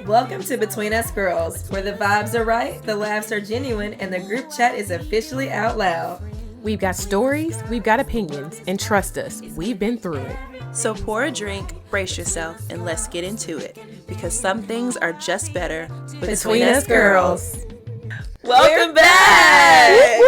Welcome to Between Us Girls, where the vibes are right, the laughs are genuine, and the group chat is officially out loud. We've got stories, we've got opinions, and trust us, we've been through it. So pour a drink, brace yourself, and let's get into it, because some things are just better between us girls. Welcome back!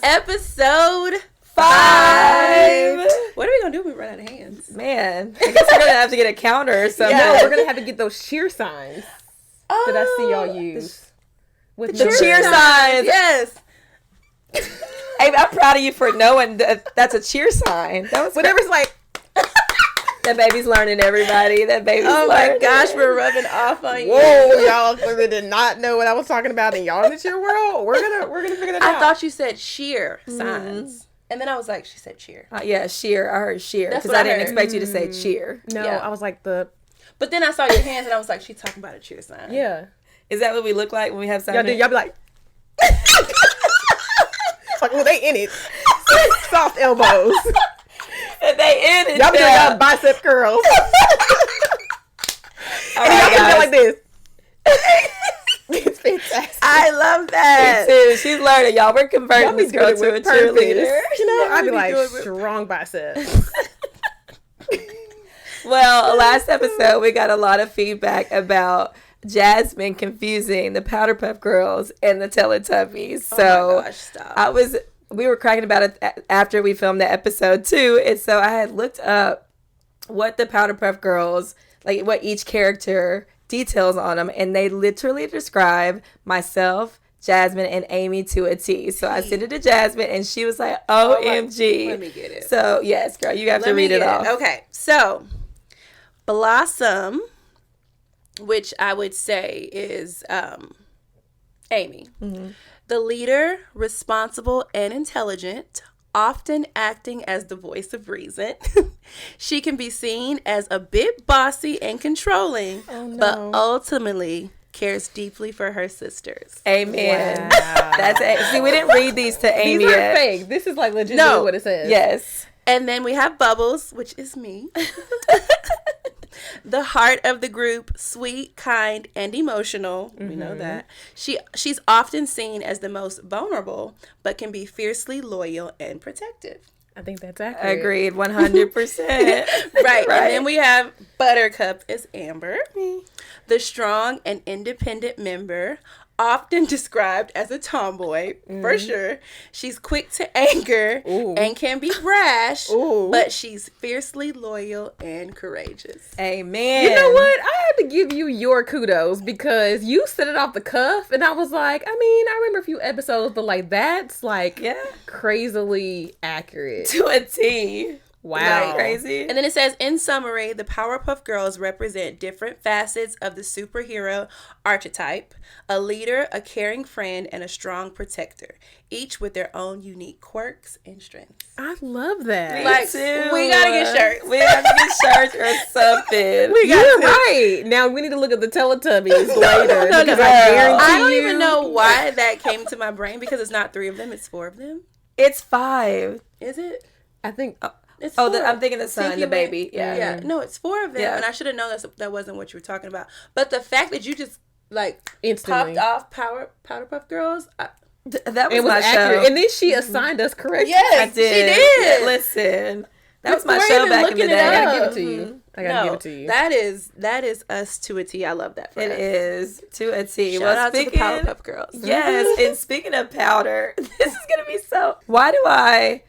Episode 5. What are we going to do when we run out of hands? Man, I guess we're going to have to get a counter or something. No, we're going to have to get those cheer signs that I see y'all use. With the cheer signs. Yes. Hey, I'm proud of you for knowing that's a cheer sign. That was whatever's like. That baby's learning, everybody. That baby's learning. Oh my gosh, we're rubbing off on you. Whoa, y'all clearly did not know what I was talking about, and y'all in the cheer world. We're gonna figure that out. I thought you said sheer signs. And then I was like, she said cheer. Yeah, sheer. I heard sheer. That's because what I I didn't heard. expect you to say cheer. No, Yeah. I was like the. But then I saw your hands and I was like, she's talking about a cheer sign. Yeah. Is that what we look like when we have something? Y'all be like. Like, well, they in it. Soft elbows. And they in it. Y'all be doing y'all bicep curls. All And right, y'all can guys. go like this. It's fantastic. I love that. Me too. She's learning, y'all. We're converting this girl to a cheerleader. You know, I'd be really like, doing it. strong biceps. Well, last episode, we got a lot of feedback about Jasmine confusing the Powder Puff Girls and the Teletubbies. So Oh my gosh, stop. we were cracking about it after we filmed the episode too. And so I had looked up what the Powder Puff Girls, like what each character details on them. And they literally describe myself, Jasmine, and Aimee to a T. So I sent it to Jasmine and she was like, OMG. Let me get it. So yes, girl, you have to read it off. Okay, so Blossom, which I would say is Aimee. Mm-hmm. The leader, responsible and intelligent, often acting as the voice of reason. She can be seen as a bit bossy and controlling, but ultimately cares deeply for her sisters. Amen. Wow. That's it. See, we didn't read these to Aimee These aren't yet. fake. This is like legitimately what it says. Yes. And then we have Bubbles, which is me. The heart of the group, sweet, kind, and emotional. We know that. She's often seen as the most vulnerable, but can be fiercely loyal and protective. I think that's accurate. Agreed. 100%. Right. And then we have Buttercup as Amber. The strong and independent member, often described as a tomboy, for sure. She's quick to anger and can be brash, but she's fiercely loyal and courageous. Amen. You know what? I had to give you your kudos because you said it off the cuff, and I was like, I remember a few episodes, but like that's like crazily accurate. To a T. Wow. Isn't that crazy? And then it says, in summary, the Powerpuff Girls represent different facets of the superhero archetype: a leader, a caring friend, and a strong protector, each with their own unique quirks and strengths. I love that. Like, too. we gotta get shirts. We have to get shirts or something. You're right. Now we need to look at the Teletubbies later. No, because I guarantee I don't you- even know why that came to my brain, because it's not 3 of them, it's 4 of them. It's 5. Is it? I think. It's Oh, 4. I'm thinking the son, Tinky the baby. Winky. Yeah. No, it's 4 of them, Yeah. and I should have known that wasn't what you were talking about. But the fact that you just like Instantly. popped off Powderpuff Girls, That was It was my accurate. show. And then she assigned us correctly. yes, I did. she did. Yeah, listen. That was my Before show even back in the looking it day. I up. gotta give it to you. I gotta give it to you. That is us to a T. I love that for It us. is. To a T. Shout out to the Powerpuff Girls. Yes, and speaking of powder, this is going to be so... Why do I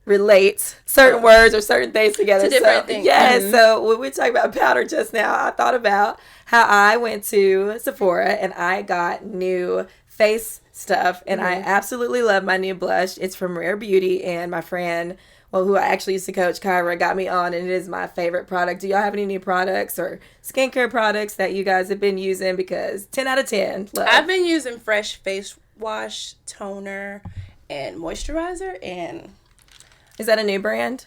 relate certain words or certain things together? To different things. Yes, so when we talk about powder just now, I thought about how I went to Sephora and I got new face stuff, and I absolutely love my new blush. It's from Rare Beauty, and my friend... who I actually used to coach, Kyra, got me on, and it is my favorite product. Do y'all have any new products or skincare products that you guys have been using? Because 10 out of 10. Love. I've been using Fresh face wash, toner, and moisturizer, and Is that a new brand?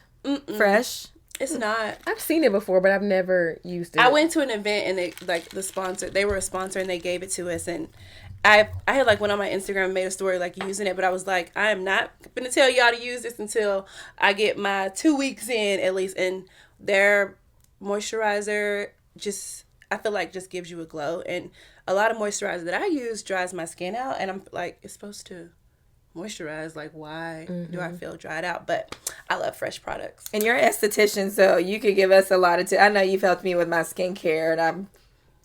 Fresh? it's not. I've seen it before, but I've never used it. I went to an event and they were a sponsor and they gave it to us, and I had like went on my Instagram and made a story like using it, but I was like, I am not gonna tell y'all to use this until I get my 2 weeks in at least. And their moisturizer, just I feel like just gives you a glow. And a lot of moisturizer that I use dries my skin out, and I'm like, it's supposed to moisturize. Like, why do I feel dried out? But I love fresh products. And you're an esthetician, so you could give us a lot of I know you've helped me with my skincare, and I'm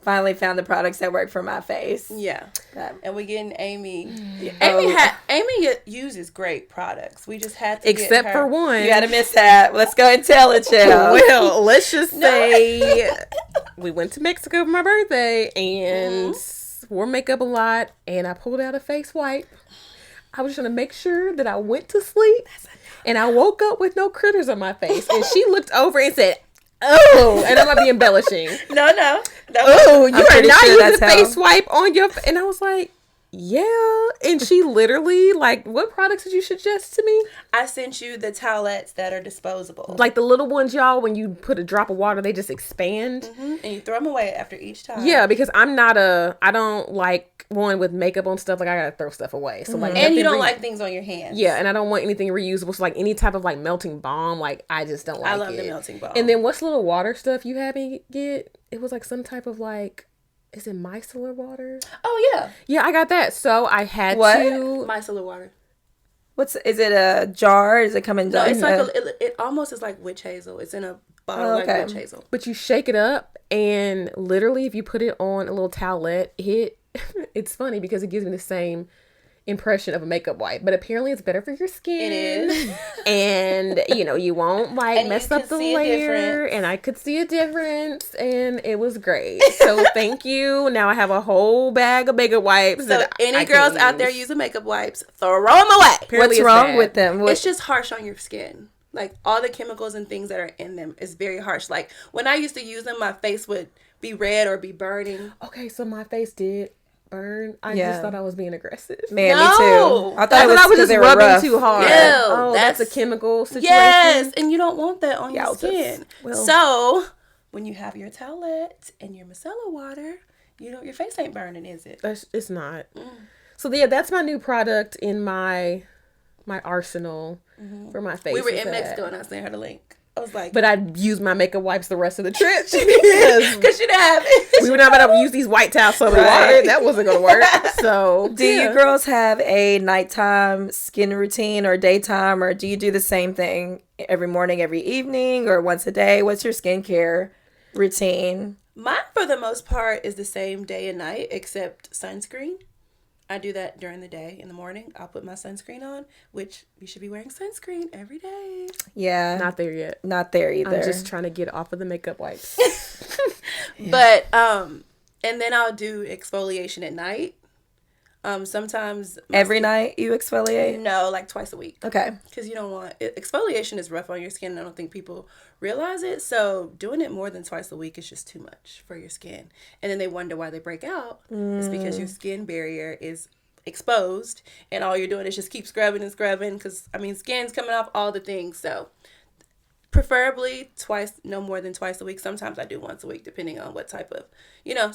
finally found the products that work for my face. Yeah. And we getting Aimee. Oh. Aimee uses great products. We just had to Except for one. You had a mishap. Let's go and tell it, child. Well, let's just say we went to Mexico for my birthday and wore makeup a lot, and I pulled out a face wipe. I was trying to make sure that I went to sleep, and I woke up with no critters on my face. And she looked over and said, "Oh," and I might be embellishing. No. Oh, you are not sure using face wipe on your. And I was like, yeah. And she literally, like, what products did you suggest to me? I sent you the towelettes that are disposable. Like the little ones, y'all, when you put a drop of water, they just expand. And you throw them away after each time. Yeah, because I don't like one with makeup on stuff. Like, I gotta throw stuff away. So like, and you don't like things on your hands. Yeah, and I don't want anything reusable. So like any type of like melting balm, like I just don't like it. I love the melting balm. And then what's the little water stuff you had me get? It was like some type of like, is it micellar water? Oh yeah. Yeah, I got that. So I had to micellar water. Is it a jar? Does it come in? No, it's like it almost is like witch hazel. It's in a bottle like witch hazel. But you shake it up, and literally, if you put it on a little towelette, it's funny because it gives me the same impression of a makeup wipe, but apparently it's better for your skin. It is. And you won't like mess up the layer, and I could see a difference, and it was great. So thank you. Now I have a whole bag of makeup wipes. So any girls out there using makeup wipes, throw them away. What's wrong with them? It's just harsh on your skin. Like all the chemicals and things that are in them is very harsh. Like when I used to use them, my face would be red or be burning. Okay, so my face did burn. I just thought I was being aggressive. Man, me too. I thought I was just rubbing too hard. Yeah. Oh, that's a chemical situation. Yes, and you don't want that on your skin. Well, so when you have your towelette and your micellar water, your face ain't burning, is it? It's not. So yeah, that's my new product in my arsenal for my face. We were in Mexico and I sent her the link. I was like, but I used my makeup wipes the rest of the trip because you didn't have it. We were not about to use these white towels soapy water. That wasn't going to work. So, do you girls have a nighttime skin routine or daytime, or do you do the same thing every morning, every evening, or once a day? What's your skincare routine? Mine, for the most part, is the same day and night, except sunscreen. I do that during the day. In the morning, I'll put my sunscreen on, which you should be wearing sunscreen every day. Yeah. Not there yet. Not there either. I'm just trying to get off of the makeup wipes. But, and then I'll do exfoliation at night. Sometimes. Every night you exfoliate? No, like twice a week. Okay. Because you don't want exfoliation is rough on your skin. And I don't think people realize it. So doing it more than twice a week is just too much for your skin. And then they wonder why they break out. It's because your skin barrier is exposed, and all you're doing is just keep scrubbing and scrubbing. Because skin's coming off all the things. So preferably no more than twice a week. Sometimes I do once a week, depending on what type of,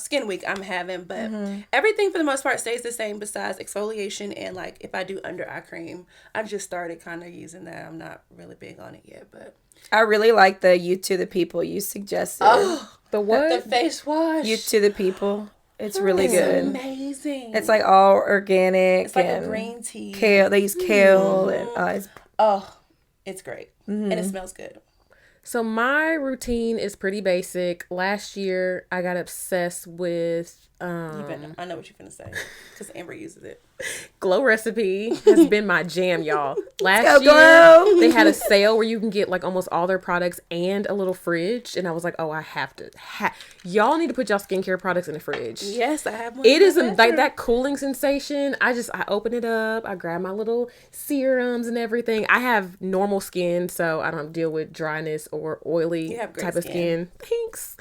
skin week I'm having. But everything for the most part stays the same besides exfoliation. And like if I do under eye cream, I've just started kind of using that. I'm not really big on it yet, but I really like the You to the People you suggested. Oh, the what? The face wash. You to the People. It's really good. Amazing. It's like all organic. It's like a green tea. Kale. They use kale and it's great. And it smells good. So my routine is pretty basic. Last year, I got obsessed with I know what you're gonna say because Amber uses it. Glow Recipe has been my jam, y'all. Last year Glow. they had a sale where you can get like almost all their products and a little fridge, and I was like, oh, I have to. Y'all need to put y'all skincare products in the fridge. Yes, I have one. It is like that cooling sensation. I open it up. I grab my little serums and everything. I have normal skin, so I don't deal with dryness or oily type of skin. Thanks.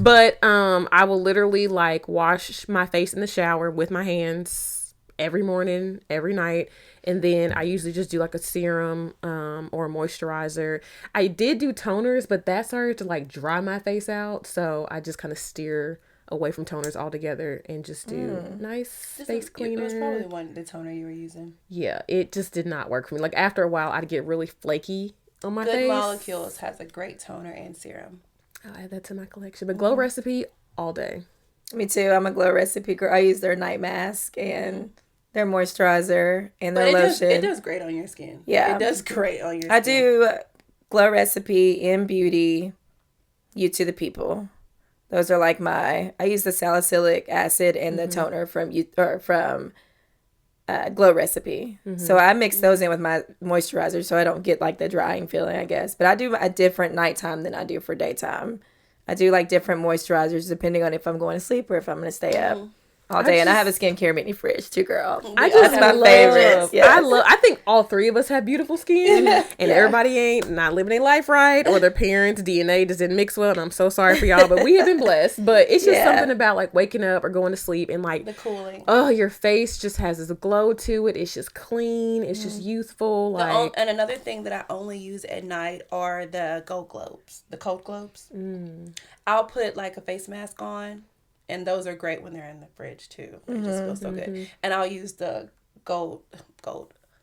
But I will literally like wash my face in the shower with my hands every morning, every night, and then I usually just do like a serum or a moisturizer. I did do toners, but that started to like dry my face out, so I just kind of steer away from toners altogether and just do nice face cleaner. It was probably the toner you were using. Yeah, it just did not work for me. Like after a while, I'd get really flaky on my face. Good Molecules has a great toner and serum. I'll add that to my collection. But Glow Recipe, all day. Me too. I'm a Glow Recipe girl. I use their night mask and their moisturizer and their lotion. It does great on your skin. Yeah. It does great on your skin. I do Glow Recipe, in Beauty, You to the People. Those are like I use the salicylic acid and the toner from Glow Recipe. So I mix those in with my moisturizer so I don't get like the drying feeling, I guess. But I do a different nighttime than I do for daytime. I do like different moisturizers depending on if I'm going to sleep or if I'm going to stay up all day. And I have a skincare mini fridge too, girl. That's my favorite. Yes. I think all three of us have beautiful skin, and everybody ain't not living their life right, or their parents' DNA just didn't mix well. And I'm so sorry for y'all, but we have been blessed. But it's just something about like waking up or going to sleep and like the cooling. Oh, your face just has this glow to it. It's just clean. It's just youthful. And another thing that I only use at night are the Gold Globes, the Cold Globes. I'll put like a face mask on. And those are great when they're in the fridge, too. They just feel so good. And I'll use the gold.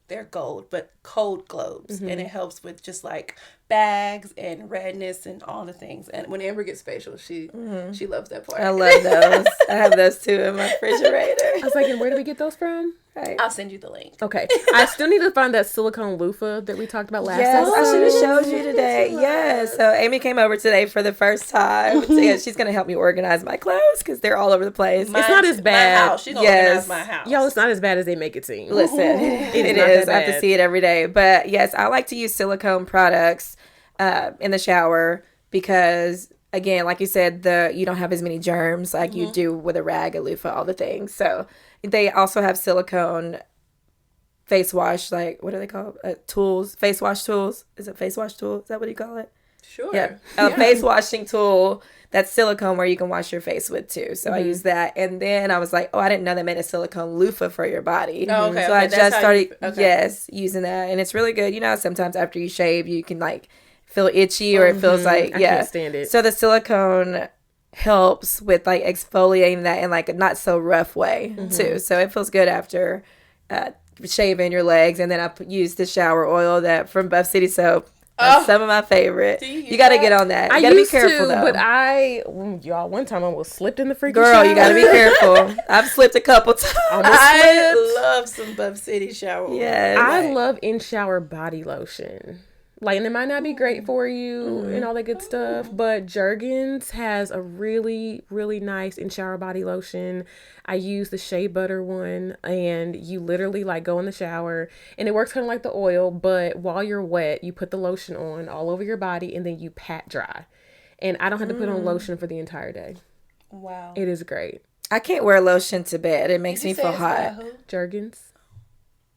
They're gold, but cold globes. And it helps with just like bags and redness and all the things. And when Amber gets facial, she loves that part. I love those. I have those too in my refrigerator. I was like, and where do we get those from? Right. I'll send you the link. Okay. I still need to find that silicone loofah that we talked about last Yes, episode. I should have showed you today. Yes. So Aimee came over today for the first time. So yeah, she's going to help me organize my clothes because they're all over the place. It's not as bad. My house. She's going to organize my house. Y'all, it's not as bad as they make it seem. Listen, it is. I have to see it every day. But yes, I like to use silicone products in the shower because, again, like you said, you don't have as many germs like you do with a rag, a loofah, all the things. So they also have silicone face wash, like, what are they called? Tools, face wash tools. Is it face wash tool? Is that what you call it? Sure. Yeah. A face washing tool that's silicone where you can wash your face with too. So I use that. And then I was like, oh, I didn't know they made a silicone loofah for your body. Oh, okay. So I just started, using that. And it's really good. You know, sometimes after you shave, you can like feel itchy or it feels like, I can't stand it. So the silicone helps with like exfoliating that in like a not so rough way too. So it feels good after shaving your legs. And then I use the shower oil that from Buff City Soap. That's some of my favorite. You got to get on that. You got to be careful though. But y'all, one time I almost slipped in the freaking Girl, shower. You got to be careful. I've slipped a couple times. I love some Buff City shower oil. Yes. I love in-shower body lotion. Like, and it might not be great for you and all that good stuff, but Jergens has a really, really nice in-shower body lotion. I use the shea butter one, and you literally, like, go in the shower, and it works kind of like the oil, but while you're wet, you put the lotion on all over your body, and then you pat dry. And I don't have to put on lotion for the entire day. Wow. It is great. I can't wear lotion to bed. It makes me feel hot. Jergens.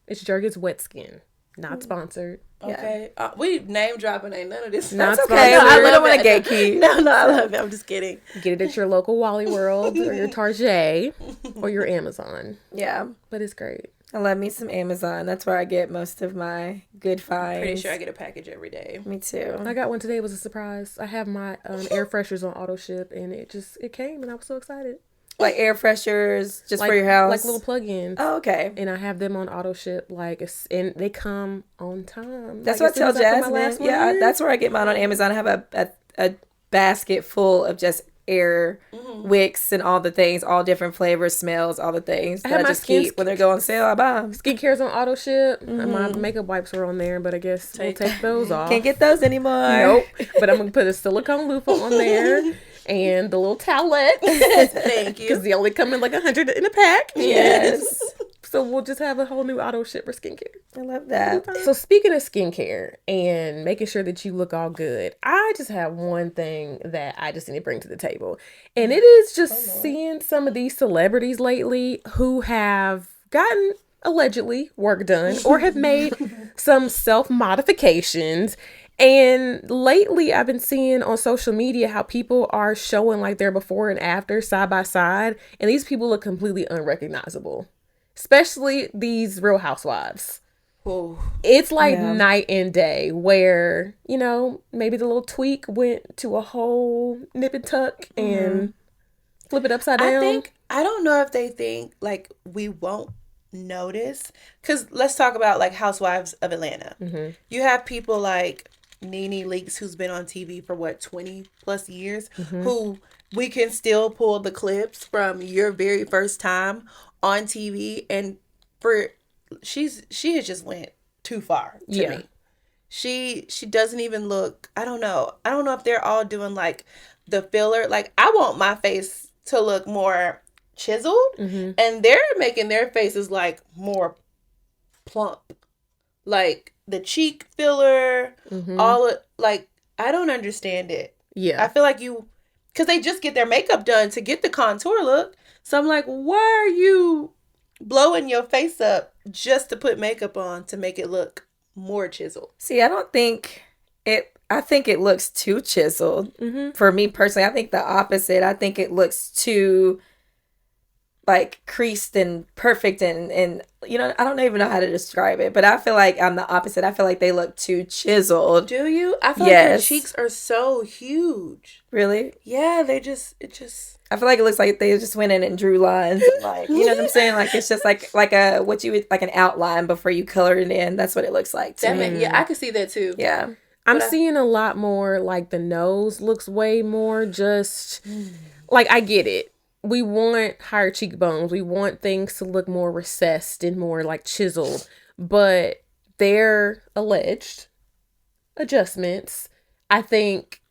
It's Jergens Wet Skin. Not sponsored. Okay. We name dropping ain't none of this. That's okay. I don't want to gatekeep. No, I love it. I'm just kidding. Get it at your local Wally World or your Target or your Amazon. Yeah. But it's great. I love me some Amazon. That's where I get most of my good finds. Pretty sure I get a package every day. Me too. I got one today. It was a surprise. I have my air fresheners on auto ship, and it came, and I was so excited. Like air fresheners just for your house? Like little plug-ins. Oh, okay. And I have them on auto ship, and they come on time. That's what I tell Jasmine. Yeah, that's where I get mine on Amazon. I have a basket full of just air wicks and all the things, all different flavors, smells, all the things that I just keep. When they go on sale, I buy them. Skincare's on auto ship. My makeup wipes were on there, but I guess we'll take those off. Can't get those anymore. Nope. But I'm going to put a silicone loofah on there. And the little towelette. Thank you. Because they only come in like 100 in a pack. Yes. So we'll just have a whole new auto ship for skincare. I love that. So speaking of skincare and making sure that you look all good, I just have one thing that I just need to bring to the table. And it is just seeing some of these celebrities lately who have gotten allegedly work done or have made some self-modifications. And lately I've been seeing on social media how people are showing like their before and after side by side. And these people look completely unrecognizable, especially these Real Housewives. Whoa. It's like night and day where, you know, maybe the little tweak went to a whole nip and tuck and flip it upside down. I don't know if they think like we won't notice. Because let's talk about like Housewives of Atlanta. You have people like Nene Leakes, who's been on TV for 20 plus years, who we can still pull the clips from your very first time on TV, and she has just went too far to me. She doesn't even look, I don't know if they're all doing like the filler. Like, I want my face to look more chiseled, and they're making their faces like more plump, like the cheek filler, all of, like, I don't understand it. I feel like because they just get their makeup done to get the contour look. So I'm like, why are you blowing your face up just to put makeup on to make it look more chiseled? See, I don't think I think it looks too chiseled. For me personally, I think the opposite. I think it looks too like creased and perfect and you know, I don't even know how to describe it, but I feel like I'm the opposite. I feel like they look too chiseled. Do you? I feel like their cheeks are so huge. Really? Yeah, I feel like it looks like they just went in and drew lines, and like, you know what I'm saying? Like, it's just like what you would, like, an outline before you color it in. That's what it looks like to me. Yeah, I can see that too. Yeah. I'm seeing a lot more, like, the nose looks way more just, like, I get it. We want higher cheekbones. We want things to look more recessed and more, like, chiseled. But their alleged adjustments, I think,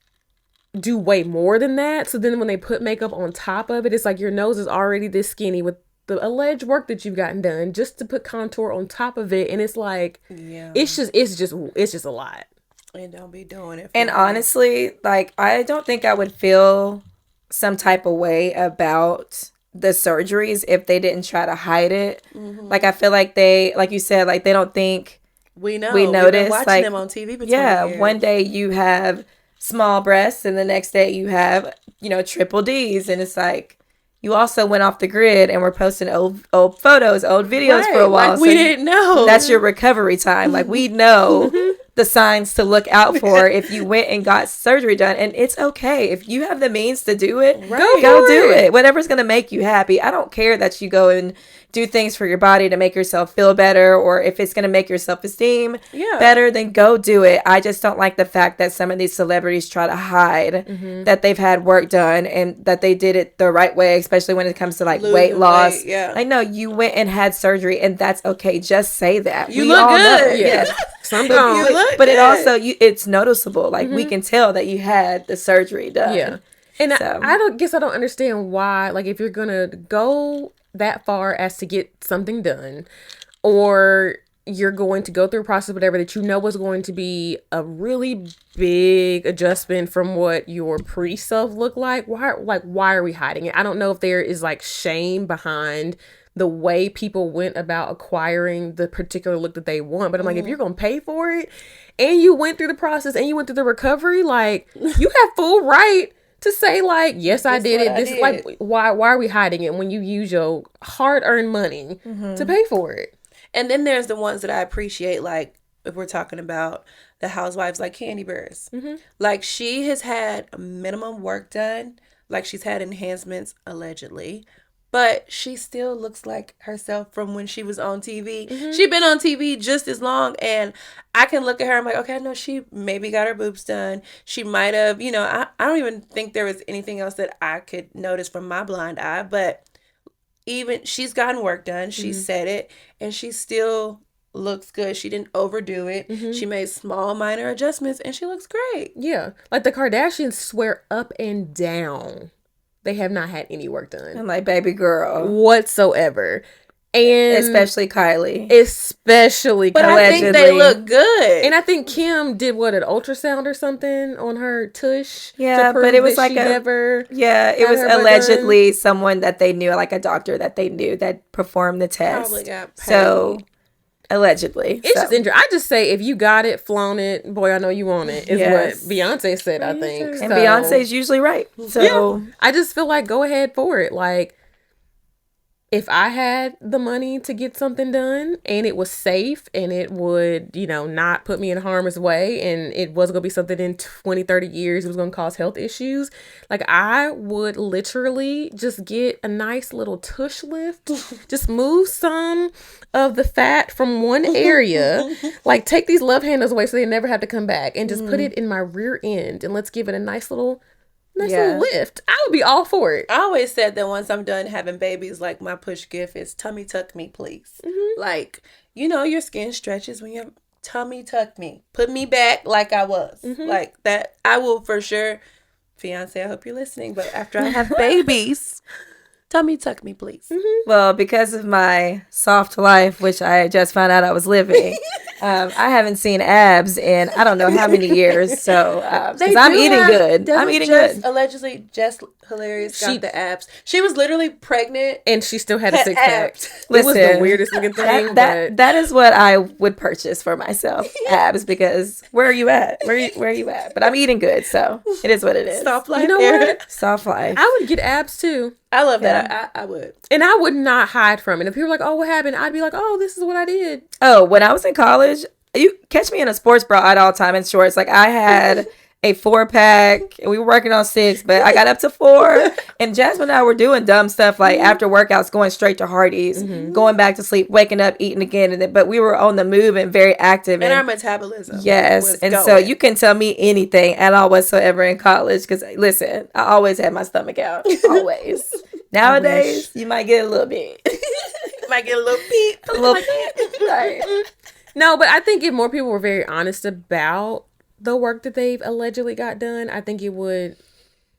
do way more than that. So then when they put makeup on top of it, it's like your nose is already this skinny with the alleged work that you've gotten done just to put contour on top of it. And it's like, it's just a lot. And don't be doing it. And honestly, like, I don't think I would feel some type of way about the surgeries if they didn't try to hide it. Like, I feel like they, like you said, like, they don't think we notice. We've been watching like, them on TV for 20 years. One day you have small breasts and the next day you have, you know, triple D's, and it's like, you also went off the grid and were posting old photos, old videos for a while. Like, we didn't know. That's your recovery time. Like, we know the signs to look out for if you went and got surgery done. And it's okay. If you have the means to do it, go do it. Whatever's going to make you happy. I don't care that you go and do things for your body to make yourself feel better, or if it's going to make your self-esteem better, then go do it. I just don't like the fact that some of these celebrities try to hide that they've had work done and that they did it the right way, especially when it comes to, like, weight loss. I know you went and had surgery, and that's okay. Just say that. You look good. Yes. Sometimes. But it also, it's noticeable. Like, we can tell that you had the surgery done. Yeah. And so. I don't understand why, like, if you're going to go that far as to get something done, or you're going to go through a process, whatever, that you know was going to be a really big adjustment from what your pre-self looked like, why are we hiding it? I don't know if there is, like, shame behind the way people went about acquiring the particular look that they want. But I'm like, if you're going to pay for it and you went through the process and you went through the recovery, like, you have full right to say, like, yes, I did it. This is like, why are we hiding it when you use your hard-earned money to pay for it? And then there's the ones that I appreciate, like, if we're talking about the housewives, like Candy Burris. Like, she has had minimum work done. Like, she's had enhancements, allegedly. But she still looks like herself from when she was on TV. She's been on TV just as long. And I can look at her, I'm like, okay, I know she maybe got her boobs done. She might have, you know, I don't even think there was anything else that I could notice from my blind eye. But even she's gotten work done. She said it. And she still looks good. She didn't overdo it. She made small, minor adjustments. And she looks great. Yeah. Like, the Kardashians swear up and down they have not had any work done. I'm like, baby girl. Whatsoever. And especially Kylie. But allegedly. I think they look good. And I think Kim did, an ultrasound or something on her tush. Yeah, but it was like it was allegedly someone that they knew, like a doctor that they knew that performed the test. Probably got paid. So, allegedly. It's just interesting. I just say, if you got it, flown it, boy, I know you want it, is what Beyonce said, I think. And Beyonce's usually right. So, I just feel like, go ahead for it. Like, if I had the money to get something done and it was safe and it would, you know, not put me in harm's way, and it was going to be something in 20, 30 years, it was going to cause health issues, like, I would literally just get a nice little tush lift, just move some of the fat from one area, like, take these love handles away so they never have to come back, and just put it in my rear end, and let's give it a nice little nice little lift. I would be all for it. I always said that once I'm done having babies, like my push gift is tummy tuck me, please. Like, you know, your skin stretches when you tummy tuck me. Put me back like I was. Like that. I will for sure. Fiance, I hope you're listening. But after I have babies, tummy tuck me, please. Well, because of my soft life, which I just found out I was living, I haven't seen abs in I don't know how many years. So, because I'm eating good. I'm eating good. Allegedly, Jess Hilarious got the abs. She was literally pregnant. And she still had a six pack. It Listen, was the weirdest looking thing. That is what I would purchase for myself, abs, because where are you at? Where are you at? But I'm eating good, so it is what it is. Soft life. You know what? Soft life. I would get abs too. I love that. I would. And I would not hide from it. If people were like, oh, what happened? I'd be like, oh, this is what I did. Oh, when I was in college, you catch me in a sports bra at all time in shorts. Like I had a 4-pack and we were working on 6, but I got up to 4. And Jasmine and I were doing dumb stuff like after workouts, going straight to Hardee's, going back to sleep, waking up, eating again. But we were on the move and very active. And our metabolism. Yes. And so you can tell me anything at all whatsoever in college. Because listen, I always had my stomach out. Always. Nowadays, you might get a little bit. Might get a little beat. A little bit. Right. No, but I think if more people were very honest about the work that they've allegedly got done, I think it would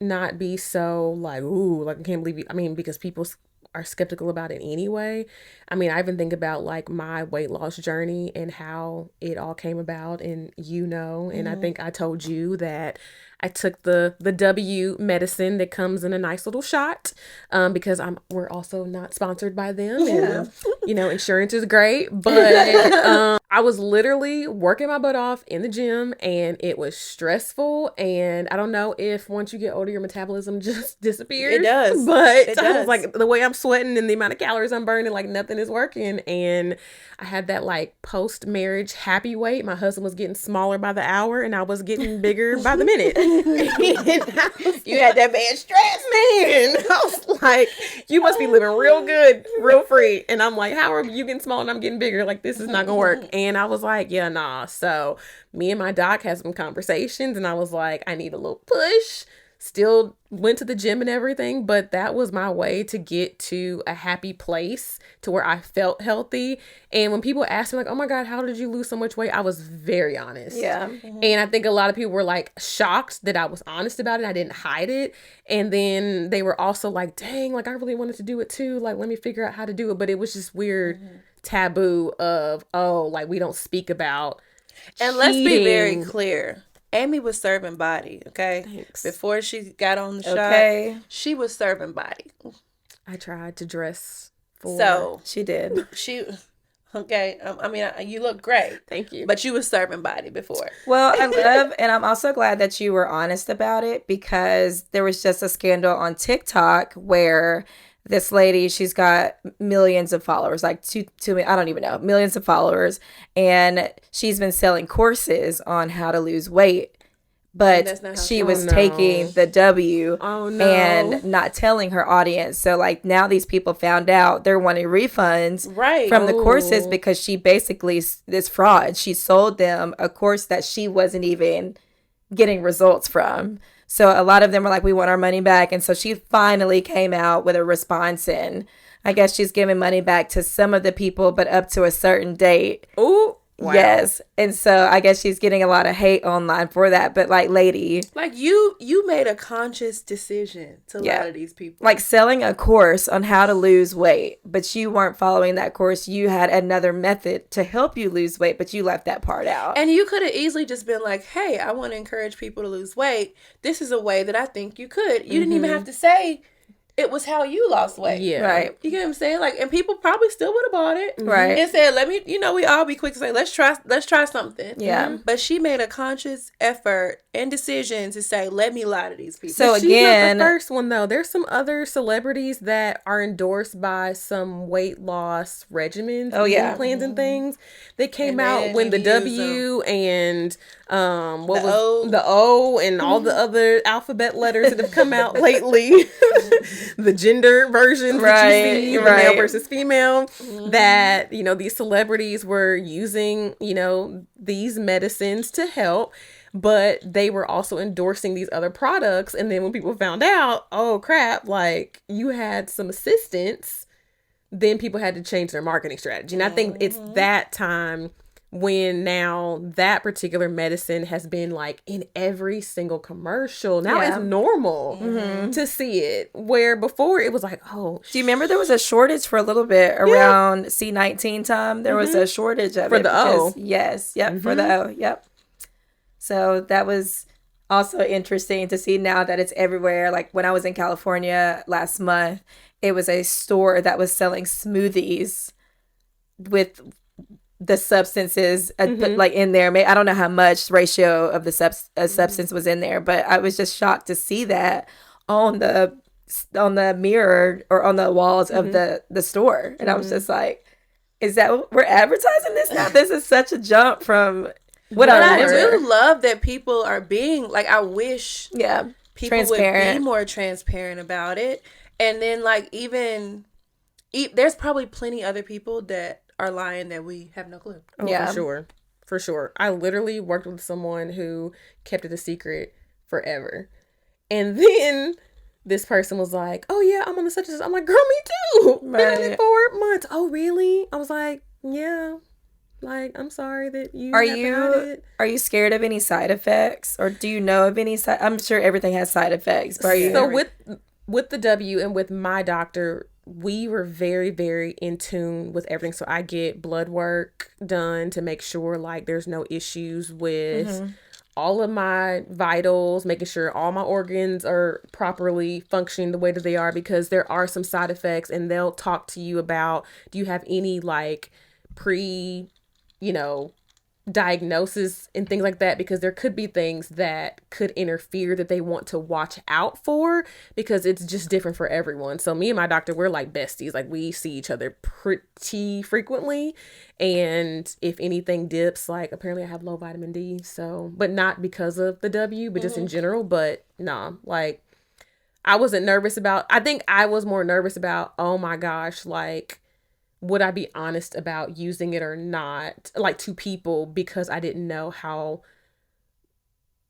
not be so like, ooh, like I can't believe you. I mean, because people are skeptical about it anyway. I mean, I even think about like my weight loss journey and how it all came about, and and I think I told you that I took the W medicine that comes in a nice little shot, because we're also not sponsored by them, and insurance is great, but I was literally working my butt off in the gym, and it was stressful, and I don't know if once you get older your metabolism just disappears. It does, but I was like, the way I'm sweating and the amount of calories I'm burning, like nothing is working, and I had that like post-marriage happy weight. My husband was getting smaller by the hour, and I was getting bigger by the minute. You had that man stressed, man. I was like, you must be living real good, real free. And I'm like, how are you getting small and I'm getting bigger? Like, this is not gonna work. And I was like, yeah, nah. So me and my doc had some conversations, and I was like, I need a little push. Still went to the gym and everything, but that was my way to get to a happy place to where I felt healthy. And when people asked me like, oh my God, how did you lose so much weight? I was very honest. Yeah. And I think a lot of people were like shocked that I was honest about it. I didn't hide it. And then they were also like, dang, like I really wanted to do it too. Like, let me figure out how to do it. But it was just weird taboo of, oh, like we don't speak about And let's be very clear. Aimee was serving body, okay? Thanks. Before she got on the shot, she was serving body. I tried to dress for... So, she did. Okay, I mean, you look great. Thank you. But you was serving body before. Well, I love, and I'm also glad that you were honest about it, because there was just a scandal on TikTok where this lady, she's got millions of followers, like I don't even know, millions of followers. And she's been selling courses on how to lose weight. But she was taking the W and not telling her audience. So like now these people found out they're wanting refunds from the courses because she basically, this fraud, she sold them a course that she wasn't even getting results from. So a lot of them were like, we want our money back. And so she finally came out with a response, and I guess she's giving money back to some of the people, but up to a certain date. Ooh. Wow. Yes. And so I guess she's getting a lot of hate online for that. But like, lady. Like you made a conscious decision to lie to these people. Like selling a course on how to lose weight, but you weren't following that course. You had another method to help you lose weight, but you left that part out. And you could have easily just been like, hey, I want to encourage people to lose weight. This is a way that I think you could. You didn't even have to say it was how you lost weight. Yeah. Right. You get what I'm saying? Like, and people probably still would have bought it. Right. And said, let me, we all be quick to say, let's try something. Yeah. But she made a conscious effort and decision to say, let me lie to these people. So she's again, not the first one though. There's some other celebrities that are endorsed by some weight loss regimens, plans and things. They came out when the W and what was the O and all the other alphabet letters that have come out lately. The gender versions that you see, the male versus female, that, these celebrities were using, these medicines to help. but they were also endorsing these other products. And then when people found out, oh crap, like you had some assistance, then people had to change their marketing strategy. And I think it's that time when now that particular medicine has been like in every single commercial. Now it's normal to see it, where before it was like, oh. Do you remember there was a shortage for a little bit around C19 time? There was a shortage of for it. The O. Yes, yep, for the O, yep. So that was also interesting to see now that it's everywhere. Like when I was in California last month, it was a store that was selling smoothies with the substances like in there. I don't know how much ratio of the substance was in there, but I was just shocked to see that on the mirror or on the walls of the store. And I was just like, is that what we're advertising this now? This is such a jump from what I remember. I do love that people are being like, I wish people would be more transparent about it. And then like even there's probably plenty other people that are lying that we have no clue. Oh, for sure. I literally worked with someone who kept it a secret forever, and then this person was like, oh yeah, I'm on the such and such. I'm like, girl, me too. Been on it 4 months. Oh really? I was like, yeah, like I'm sorry that you are you scared of any side effects, or do you know of any I'm sure everything has side effects, but with the W and with my doctor, we were very, very in tune with everything. So I get blood work done to make sure like there's no issues with all of my vitals, making sure all my organs are properly functioning the way that they are, because there are some side effects, and they'll talk to you about, do you have any like diagnosis and things like that, because there could be things that could interfere that they want to watch out for, because it's just different for everyone. So me and my doctor, we're like besties. Like we see each other pretty frequently, and if anything dips, like apparently I have low vitamin D, so, but not because of the W, but just in general. But nah, like I wasn't nervous about, I think I was more nervous about, oh my gosh, like would I be honest about using it or not, like to people, because I didn't know how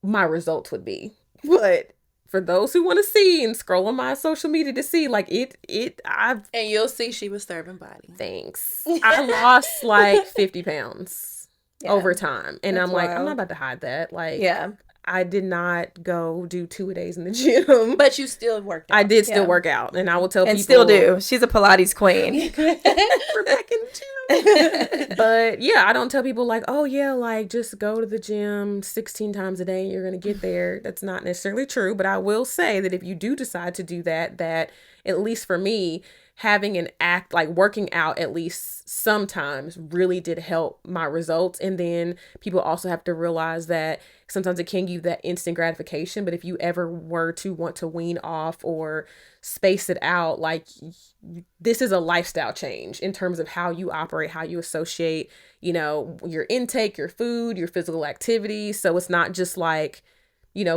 my results would be. But for those who want to see and scroll on my social media to see, like and you'll see she was serving body. Thanks. I lost like 50 pounds over time. And that's I'm like, I'm not about to hide that. Like, I did not go do 2 days in the gym. But you still worked out. I did still work out. And I will tell people. And still do. She's a Pilates queen. We're back in the gym. But yeah, I don't tell people like, oh yeah, like just go to the gym 16 times a day and you're going to get there. That's not necessarily true. But I will say that if you do decide to do that, at least for me, having an act like working out at least sometimes really did help my results. And then people also have to realize that sometimes it can give you that instant gratification, but if you ever were to want to wean off or space it out, like this is a lifestyle change in terms of how you operate, how you associate, your intake, your food, your physical activity. So it's not just like,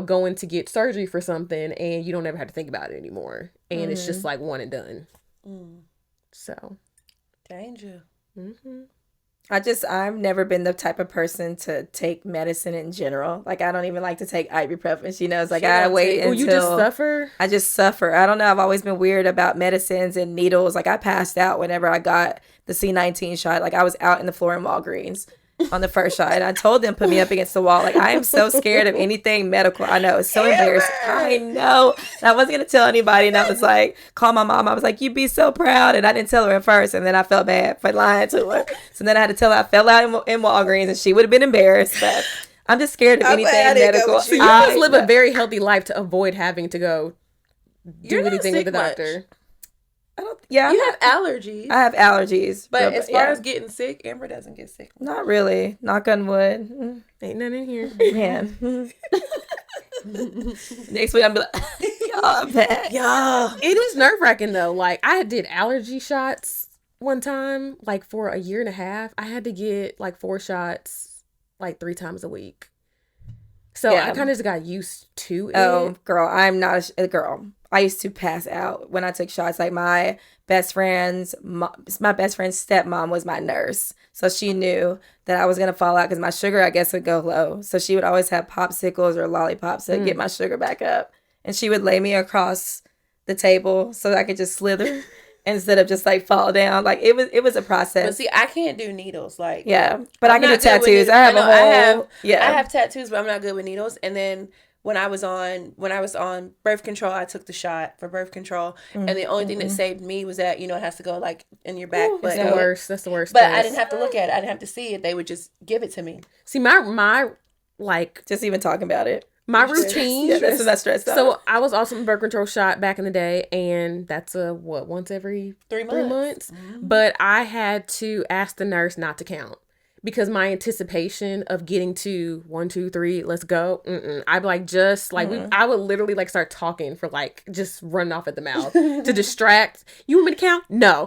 going to get surgery for something and you don't ever have to think about it anymore. And it's just like one and done. So danger. I've never been the type of person to take medicine in general. Like I don't even like to take ibuprofen. It's like I wait until. You just suffer? I just suffer. I don't know. I've always been weird about medicines and needles. Like I passed out whenever I got the C19 shot. Like I was out in the floor in Walgreens on the first shot, and I told them put me up against the wall. Like I am so scared of anything medical. I know it's so embarrassing. I know. And I wasn't gonna tell anybody, and I was like, call my mom. I was like, you'd be so proud, and I didn't tell her at first, and then I felt bad for lying to her. So then I had to tell her I fell out in Walgreens, and she would have been embarrassed. But I'm just scared of anything medical. So you must live a very healthy life to avoid having to go do anything with the doctor. You have allergies. I have allergies. But as far as getting sick, Amber doesn't get sick. Not really. Knock on wood. Ain't none in here. Man. Next week, I'm be like, y'all, I'm bad. Y'all. It is nerve-wracking, though. Like, I did allergy shots one time, like, for a year and a half. I had to get, like, 4 shots, like, 3 times a week. So I kind of just got used to it. Oh, girl, I'm not a girl. I used to pass out when I took shots. Like my best friend's stepmom was my nurse. So she knew that I was going to fall out because my sugar, I guess, would go low. So she would always have popsicles or lollipops to get my sugar back up. And she would lay me across the table so that I could just slither instead of just like fall down. Like it was a process. But see, I can't do needles. Like, yeah, but I can do tattoos. I have I have tattoos, but I'm not good with needles. And then when I was on birth control, I took the shot for birth control, and the only thing that saved me was that it has to go like in your back. That's the worst. That's the worst. But I didn't have to look at it. I didn't have to see it. They would just give it to me. See, my like just even talking about it. My routine. Yeah, that's not stressed out. So I was also in birth control shot back in the day, and that's once every 3 months. Mm-hmm. But I had to ask the nurse not to count because my anticipation of getting to 1, 2, 3, let's go. I'd be like, I would literally like start talking for like just running off at the mouth to distract. You want me to count? No.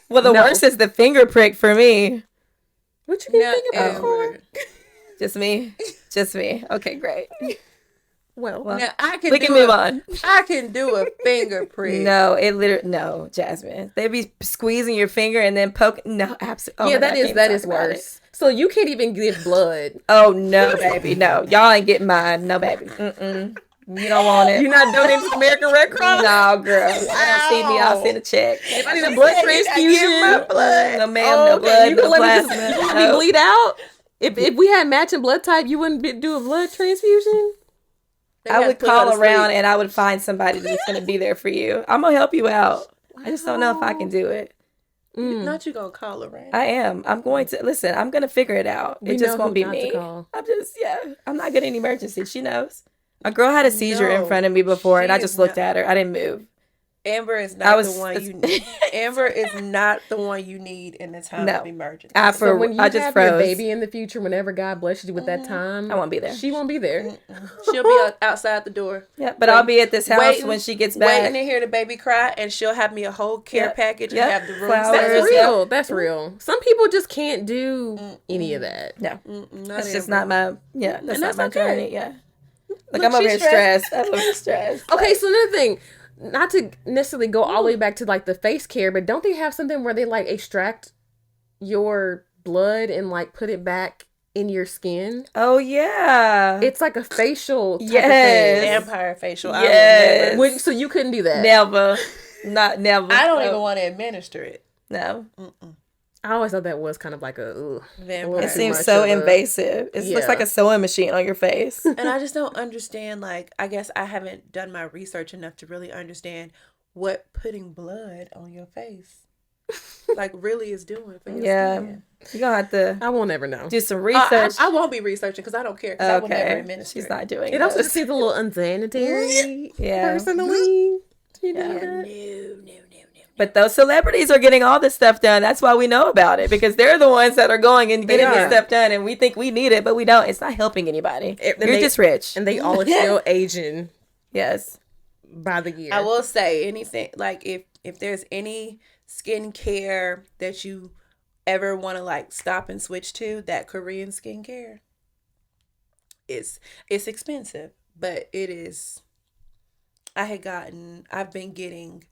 Well, the worst is the finger prick for me. What you can think about? Just me. Just me. Okay, great. Well, now we can move on. I can do a finger prick. No, Jasmine. They be squeezing your finger and then poking. No, absolutely. Yeah, that is worse. So you can't even give blood. Oh no, baby, no. Y'all ain't getting mine. No, baby. You don't want it. You're not donating to American Red Cross? No, girl. You don't see me. I'll send a check. If I need a blood transfusion, my blood. No, ma'am. No blood. No plasma. You want me to bleed out? If we had matching blood type, you wouldn't do a blood transfusion? I would call around and I would find somebody that's going to be there for you. I'm going to help you out. Wow. I just don't know if I can do it. Not you going to call around. I am. I'm going to. Listen, I'm going to figure it out. It just won't be me. I'm not good in emergency. She knows. A girl had a seizure in front of me before and I just looked at her. I didn't move. Amber is not the one you need. Amber is not the one you need in the time of emergency. So when you have your baby in the future, whenever God blesses you with that time, I won't be there. She won't be there. She'll be outside the door. Yeah, but I'll be at this house when she gets back. Waiting to hear the baby cry, and she'll have me a whole care package and have the room. That's real. That's real. Some people just can't do any of that. No, that's just not my. Yeah, that's not my journey. Yeah, like I'm over here stressed. I'm over stressed. Okay, so another thing. Not to necessarily go all the way back to like the face care, but don't they have something where they like extract your blood and like put it back in your skin? Oh yeah, it's like a facial type of thing. Vampire facial. Yes. So you couldn't do that. Never. I don't even want to administer it. No. I always thought that was kind of like a vampire. It seems so invasive. It looks like a sewing machine on your face. And I just don't understand, like, I guess I haven't done my research enough to really understand what putting blood on your face like really is doing for your skin. You're going to have to... I won't ever know. Do some research. I won't be researching because I don't care because I will never administer. She's not doing it. It also seems a little unsanitary. Personally. No. But those celebrities are getting all this stuff done. That's why we know about it, because they're the ones that are going and getting this stuff done, and we think we need it, but we don't. It's not helping anybody. You're just rich. And they all are still aging. Yes. By the year. I will say anything, like if there's any skincare that you ever want to like stop and switch to, that Korean skincare, it's expensive, but it is. I've been getting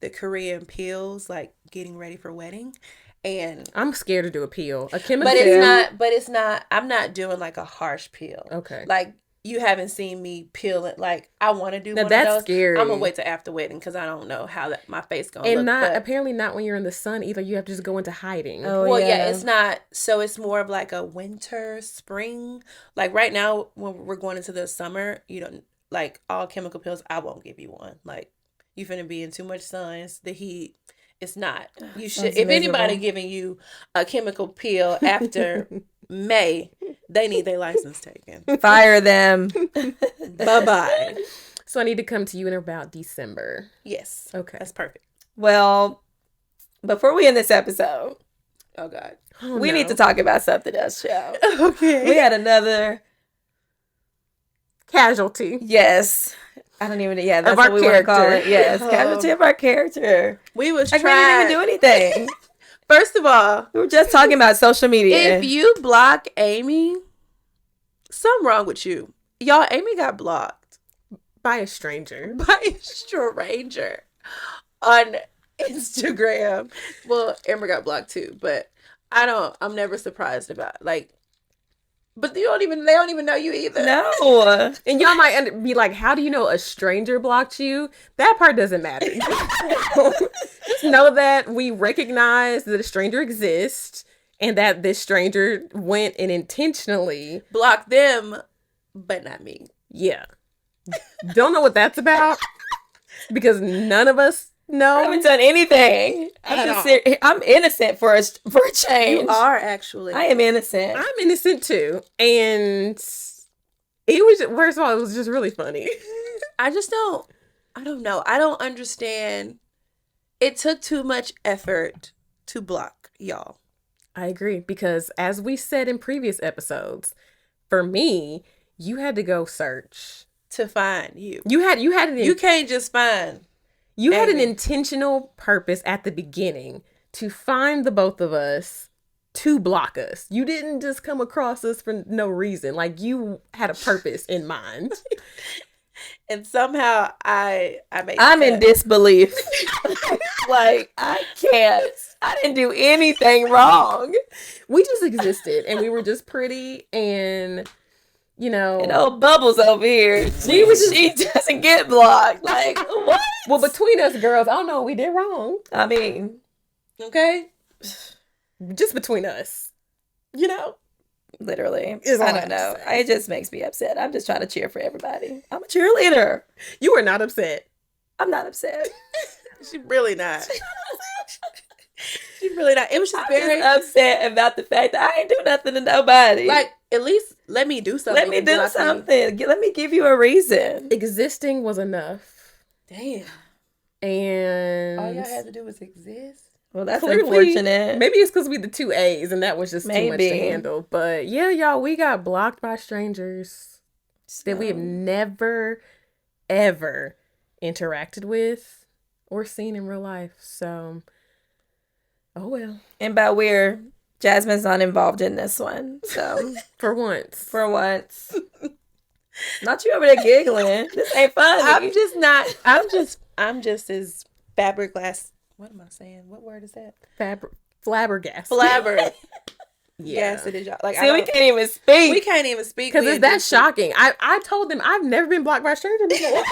the Korean peels, like getting ready for wedding, and I'm scared to do a peel. A chemical But it's not. I'm not doing like a harsh peel. Okay. Like you haven't seen me peel it. Like I want to do one of that's those. Scary. I'm gonna wait till after wedding because I don't know how my face gonna look. And apparently not when you're in the sun either. You have to just go into hiding. Oh, well, yeah, it's not. So it's more of like a winter, spring. Like right now when we're going into the summer, you don't like all chemical peels. I won't give you one. Like. You finna be in too much sun. It's the heat. It's not. You should. If anybody giving you a chemical peel after May, they need their license taken. Fire them. Bye-bye. So I need to come to you in about December. Yes. Okay. That's perfect. Well, before we end this episode, oh God, we need to talk about something else, Shell. Okay. We had another casualty. Yes. I don't even. Yeah, that's what we want to call it. Yes, casualty of our character. We was we didn't even do anything. First of all, we were just talking about social media. If you block Aimee, something wrong with you, y'all. Aimee got blocked By a stranger. By a stranger on Instagram. Well, Amber got blocked too, but I'm never surprised about like. But they don't even know you either. No. And y'all might be like, how do you know a stranger blocked you? That part doesn't matter. Just know that we recognize that a stranger exists and that this stranger went and intentionally blocked them, but not me. Yeah. Don't know what that's about because none of us know. I haven't done anything. I'm innocent for a change. You are actually. I am innocent. I'm innocent too. And it was, first of all, it was just really funny. I don't know. I don't understand. It took too much effort to block y'all. I agree because as we said in previous episodes, for me, you had to go search to find you. You can't just find. You had an intentional purpose at the beginning to find the both of us to block us. You didn't just come across us for no reason. Like you had a purpose in mind. And somehow I'm in disbelief. Like I didn't do anything wrong. We just existed and we were just pretty and and old Bubbles over here. She doesn't get blocked. Like what? Well, between us girls, I don't know what we did wrong. I mean, okay, just between us, literally. I don't know. It just makes me upset. I'm just trying to cheer for everybody. I'm a cheerleader. You are not upset. I'm not upset. She's really not. She's really not. It was just very upset about the fact that I ain't do nothing to nobody. Like, at least let me do something. Let me do something. Let me give you a reason. Existing was enough. Damn. And all y'all had to do was exist. Well, that's unfortunate. Maybe it's because we the 2 A's and that was just too much to handle. But yeah, y'all, we got blocked by strangers that we have never, ever interacted with or seen in real life. So, oh well. And by we're, Jasmine's not involved in this one. So for once. Not you over there giggling. This ain't funny. I'm just as flabbergasted. What am I saying? What word is that? Flabbergasted. Yeah. Yes, it is. Like, see, we can't even speak. We can't even speak. Because it's that shocking. I told them I've never been blocked by a stranger before.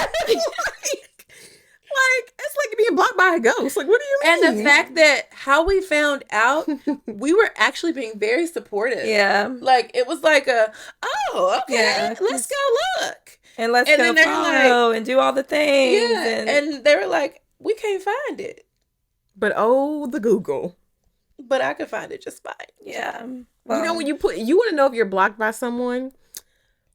Like, it's like being blocked by a ghost. Like, what do you mean? And the fact that how we found out, we were actually being very supportive. Yeah. Like, it was like okay, let's go look. And let's go follow and do all the things. Yeah. And they were like, we can't find it. But the Google. But I could find it just fine. Yeah. Well, when you want to know if you're blocked by someone,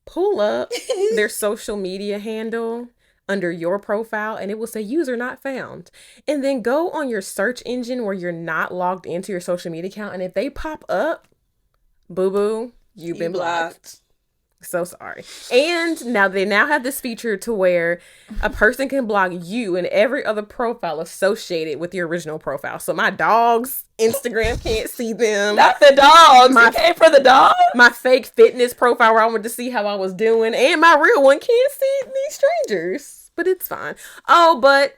pull up their social media handle under your profile and it will say user not found. And then go on your search engine where you're not logged into your social media account. And if they pop up, boo-boo, you've been blocked. So sorry. And now they have this feature to where a person can block you and every other profile associated with your original profile. So my dog's Instagram can't see them. Not the dogs. You came for the dog. My fake fitness profile where I wanted to see how I was doing, and my real one can't see these strangers. But it's fine. Oh, but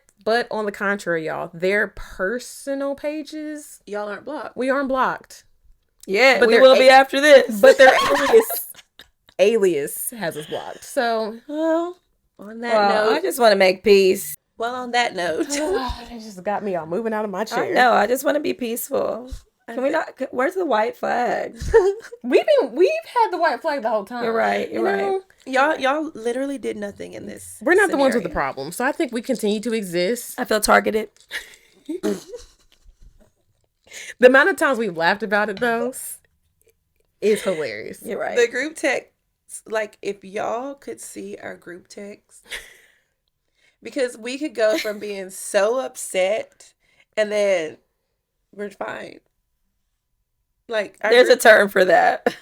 on the contrary, y'all, their personal pages, y'all aren't blocked. We aren't blocked. Yeah, but we will be after this. But their alias has us blocked. So, well, on that note, I just want to make peace. Well, on that note, it just got me all moving out of my chair. I know. I just want to be peaceful. Can we not? Where's the white flag? We've had the white flag the whole time. You're right. You're right. Y'all literally did nothing in this. We're not the ones with the problem, so I think we continue to exist. I feel targeted. The amount of times we've laughed about it, though, is hilarious. You're right. The group text, like, if y'all could see our group text, because we could go from being so upset and then we're fine. Like, there's a term for that,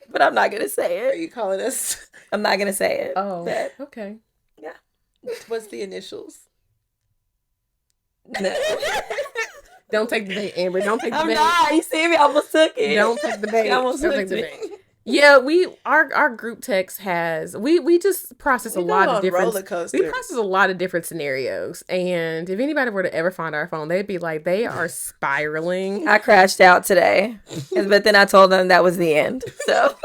but I'm not gonna say it. Are you calling us? I'm not gonna say it. Oh, okay. Yeah. What's the initials? No. Don't take the bait, Amber. Don't take the bait. I'm not. You see me? I almost took it. Don't take the bait. I almost Don't took take the it. bait. Yeah, our group text has we just process a lot of different roller coasters. We process a lot of different scenarios, and if anybody were to ever find our phone, they'd be like, they are spiraling. I crashed out today, but then I told them that was the end. So,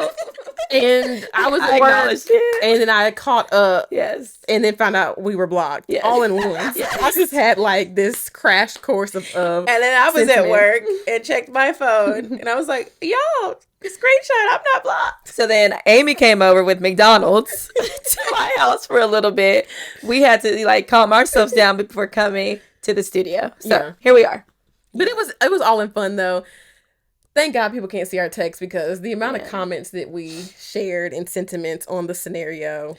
and I was at work, and then I caught up. Yes, and then found out we were blocked. All in one. I just had like this crash course of and then I was at work and checked my phone, and I was like, y'all. Screenshot, I'm not blocked. So then Aimee came over with McDonald's to my house for a little bit. We had to like calm ourselves down before coming to the studio. So here we are. But it was all in fun though. Thank God people can't see our text because the amount of comments that we shared and sentiments on the scenario.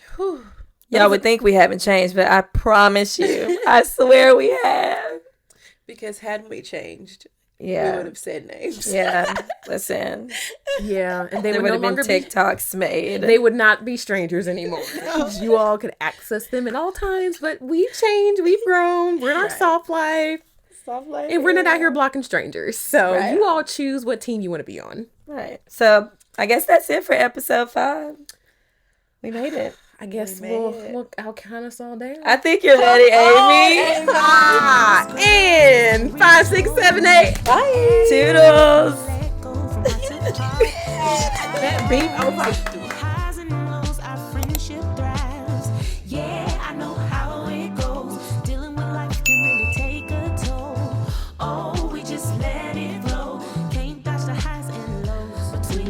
Y'all would think we haven't changed, but I promise you, I swear we have. Because hadn't we changed, we would have said names. Yeah, listen. Yeah, and they would no have been longer TikToks made. They would not be strangers anymore. You all could access them at all times, but we've changed, we've grown, we're in our soft life. And we're not out here blocking strangers. So you all choose what team you want to be on. Right. So I guess that's it for episode 5. We made it. I guess I'll count us all down. I think you're ready, Aimee. And 5, 6, 7, 8. Bye. Toodles. That beat, I was like, Let it flow. Can't dodge the highs and lows between